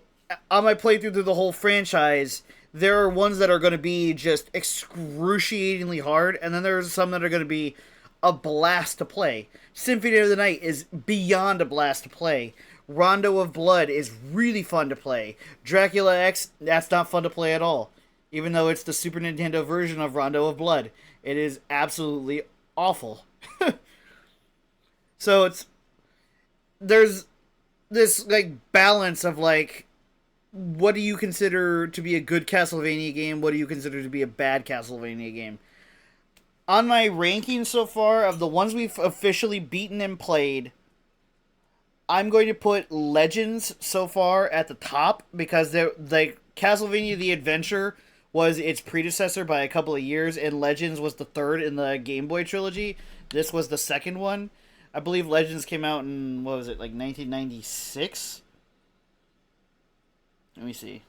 on my playthrough through the whole franchise, there are ones that are going to be just excruciatingly hard, and then there's some that are going to be a blast to play. Symphony of the Night is beyond a blast to play. Rondo of Blood is really fun to play. Dracula X, that's not fun to play at all. Even though it's the Super Nintendo version of Rondo of Blood. It is absolutely awful. So there's this, like, balance of, like, what do you consider to be a good Castlevania game? What do you consider to be a bad Castlevania game? On my ranking so far, of the ones we've officially beaten and played, I'm going to put Legends so far at the top, because they're like Castlevania the Adventure was its predecessor by a couple of years, and Legends was the third in the Game Boy trilogy. This was the second one. I believe Legends came out in, what was it, like 1996? Let me see.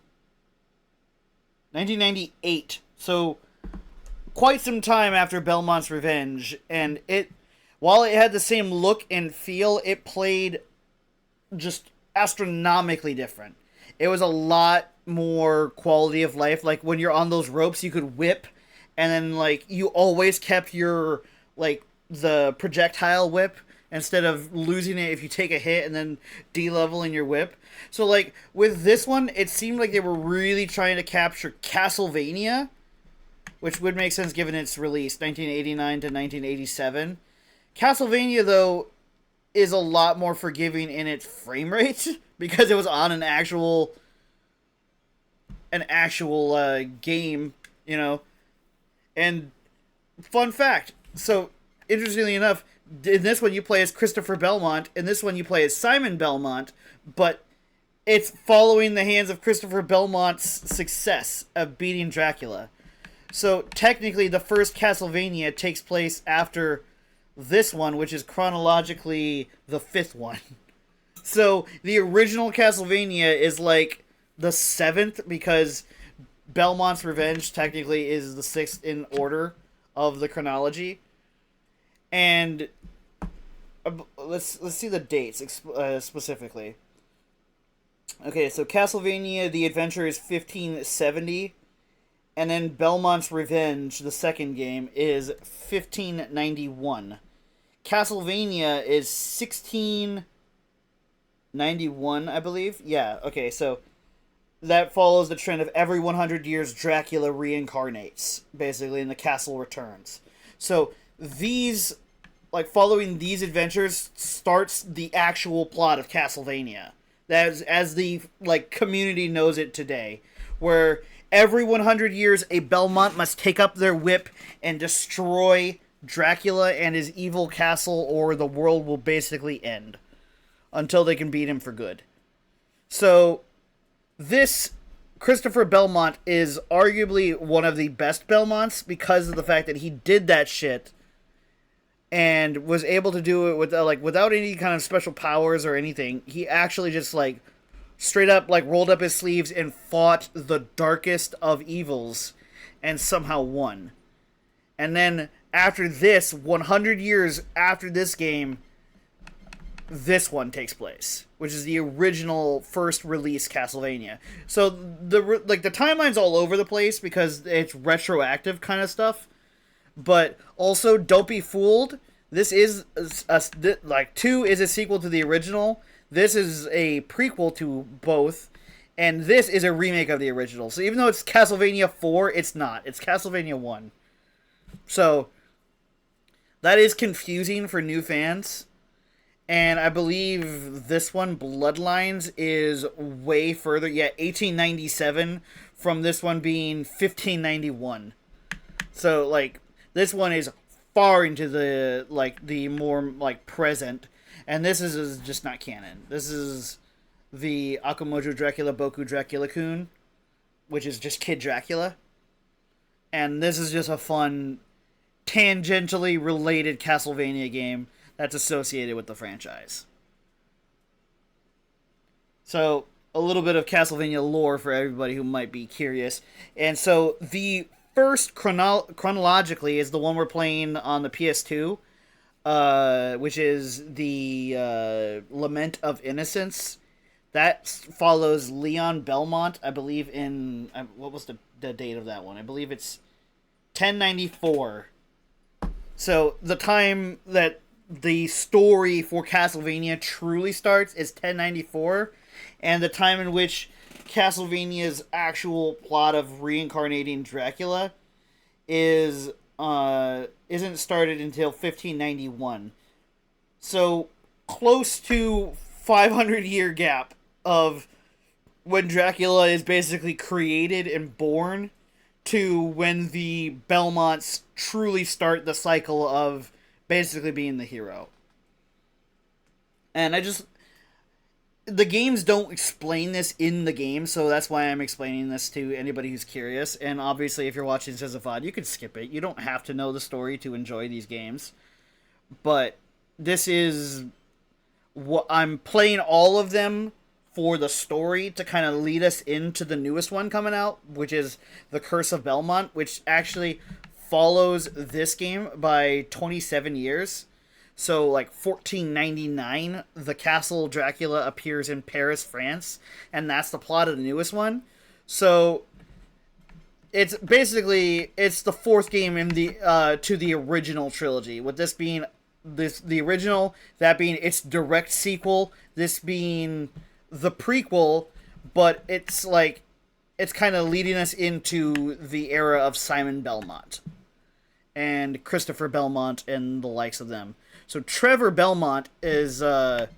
1998. So, quite some time after Belmont's Revenge, and while it had the same look and feel, it played just astronomically different. It was a lot more quality of life. Like, when you're on those ropes, you could whip, and then, like, you always kept your, like, the projectile whip instead of losing it if you take a hit and then de-leveling your whip. So, like, with this one, it seemed like they were really trying to capture Castlevania, which would make sense given its release, 1989 to 1987. Castlevania, though, is a lot more forgiving in its frame rate because it was on an actual game, you know. And fun fact, so interestingly enough, in this one you play as Christopher Belmont, in this one you play as Simon Belmont, but it's following the hands of Christopher Belmont's success of beating Dracula. So technically the first Castlevania takes place after this one, which is chronologically the fifth one. So the original Castlevania is like the seventh, because Belmont's Revenge technically is the sixth in order of the chronology. And let's see the dates specifically. Okay, so Castlevania The Adventure is 1570, and then Belmont's Revenge, the second game, is 1591. Castlevania is 1691, I believe. Yeah, okay, so that follows the trend of every 100 years Dracula reincarnates, basically, and the castle returns. So these, like, following these adventures starts the actual plot of Castlevania. As the, like, community knows it today, where every 100 years a Belmont must take up their whip and destroy Dracula and his evil castle, or the world will basically end until they can beat him for good. So this Christopher Belmont is arguably one of the best Belmonts because of the fact that he did that shit and was able to do it without any kind of special powers or anything. He actually just, like, straight up, like, rolled up his sleeves and fought the darkest of evils and somehow won. And then after this, 100 years after this game, this one takes place, which is the original first release Castlevania. So the timeline's all over the place because it's retroactive kind of stuff. But also, don't be fooled. This is 2 is a sequel to the original. This is a prequel to both, and this is a remake of the original. So even though it's Castlevania 4, it's not. It's Castlevania 1. So that is confusing for new fans. And I believe this one, Bloodlines, is way further. Yeah, 1897 from this one being 1591. So, like, this one is far into the more, like, present. And this is just not canon. This is the Akamojo Dracula Boku Dracula-kun, which is just Kid Dracula. And this is just a fun, tangentially related Castlevania game that's associated with the franchise. So, a little bit of Castlevania lore for everybody who might be curious. And so, the first chronologically is the one we're playing on the PS2, which is the Lament of Innocence. That follows Leon Belmont, I believe, in... what was the date of that one? I believe it's 1094. So, the time that the story for Castlevania truly starts is 1094, and the time in which Castlevania's actual plot of reincarnating Dracula isn't started until 1591. So close to 500-year gap of when Dracula is basically created and born to when the Belmonts truly start the cycle of basically being the hero. And the games don't explain this in the game, so that's why I'm explaining this to anybody who's curious. And obviously, if you're watching this as a VOD, you can skip it. You don't have to know the story to enjoy these games. But this is what I'm playing all of them for the story to kind of lead us into the newest one coming out, which is the Curse of Belmont, which actually follows this game by 27 years. So, like 1499, the castle Dracula appears in Paris, France, and that's the plot of the newest one. So, it's basically it's the fourth game in the to the original trilogy. With this being the original, that being its direct sequel, this being the prequel, but it's kind of leading us into the era of Simon Belmont and Christopher Belmont and the likes of them. So Trevor Belmont is the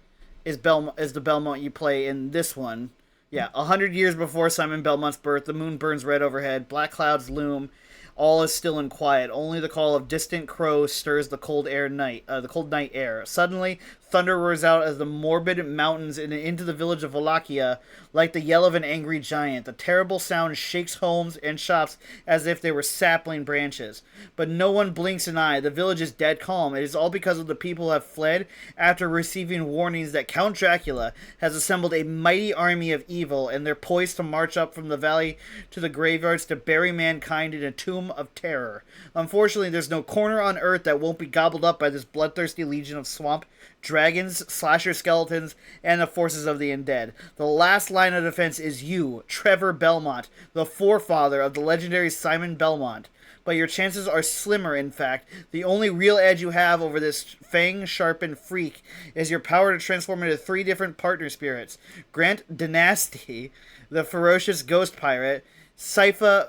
Belmont you play in this one. Yeah, 100 years before Simon Belmont's birth, the moon burns red overhead, black clouds loom, all is still and quiet. Only the call of distant crows stirs the cold night air. Suddenly, thunder roars out as the morbid mountains into the village of Wallachia, like the yell of an angry giant. The terrible sound shakes homes and shops as if they were sapling branches. But no one blinks an eye. The village is dead calm. It is all because of the people who have fled after receiving warnings that Count Dracula has assembled a mighty army of evil, and they're poised to march up from the valley to the graveyards to bury mankind in a tomb of terror. Unfortunately, there's no corner on Earth that won't be gobbled up by this bloodthirsty legion of swamp dragons, slasher skeletons, and the forces of the undead. The last line of defense is you, Trevor Belmont, the forefather of the legendary Simon Belmont. But your chances are slimmer, in fact. The only real edge you have over this fang-sharpened freak is your power to transform into 3 different partner spirits. Grant Dynasty, the ferocious ghost pirate, Sypha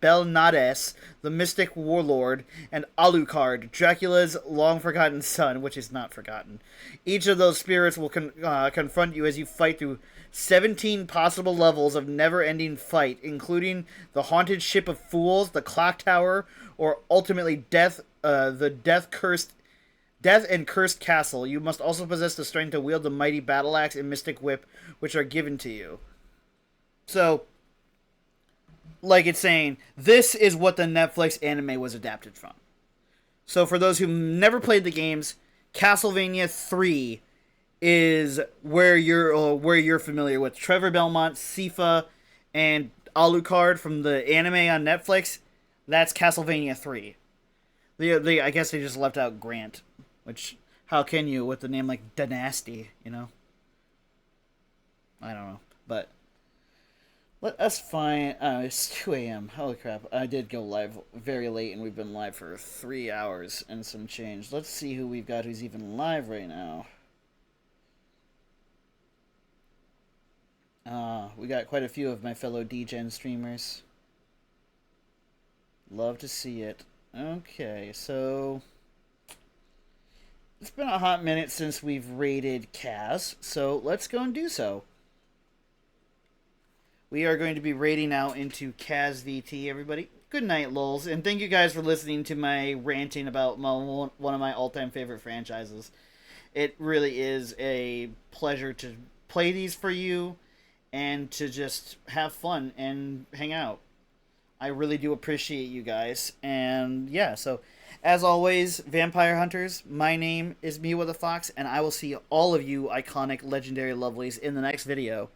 Belnades, the mystic warlord, and Alucard, Dracula's long-forgotten son, which is not forgotten. Each of those spirits will confront you as you fight through 17 possible levels of never-ending fight, including the haunted ship of fools, the clock tower, or ultimately death and cursed castle. You must also possess the strength to wield the mighty battle axe and mystic whip, which are given to you. So, like it's saying, this is what the Netflix anime was adapted from. So for those who never played the games, Castlevania 3 is where you're familiar with Trevor Belmont, Sypha, and Alucard from the anime on Netflix. That's Castlevania 3. I guess they just left out Grant, which how can you with the name like Dynasty, you know? I don't know, but let us find... it's 2 a.m. Holy crap. I did go live very late, and we've been live for 3 hours and some change. Let's see who we've got who's even live right now. We got quite a few of my fellow DGen streamers. Love to see it. Okay, so... it's been a hot minute since we've raided Kaz, so let's go and do so. We are going to be raiding out into Kaz VT, everybody. Good night, lols. And thank you guys for listening to my ranting about one of my all-time favorite franchises. It really is a pleasure to play these for you and to just have fun and hang out. I really do appreciate you guys. And yeah, so as always, Vampire Hunters, my name is Mewa the Fox, and I will see all of you iconic, legendary lovelies in the next video.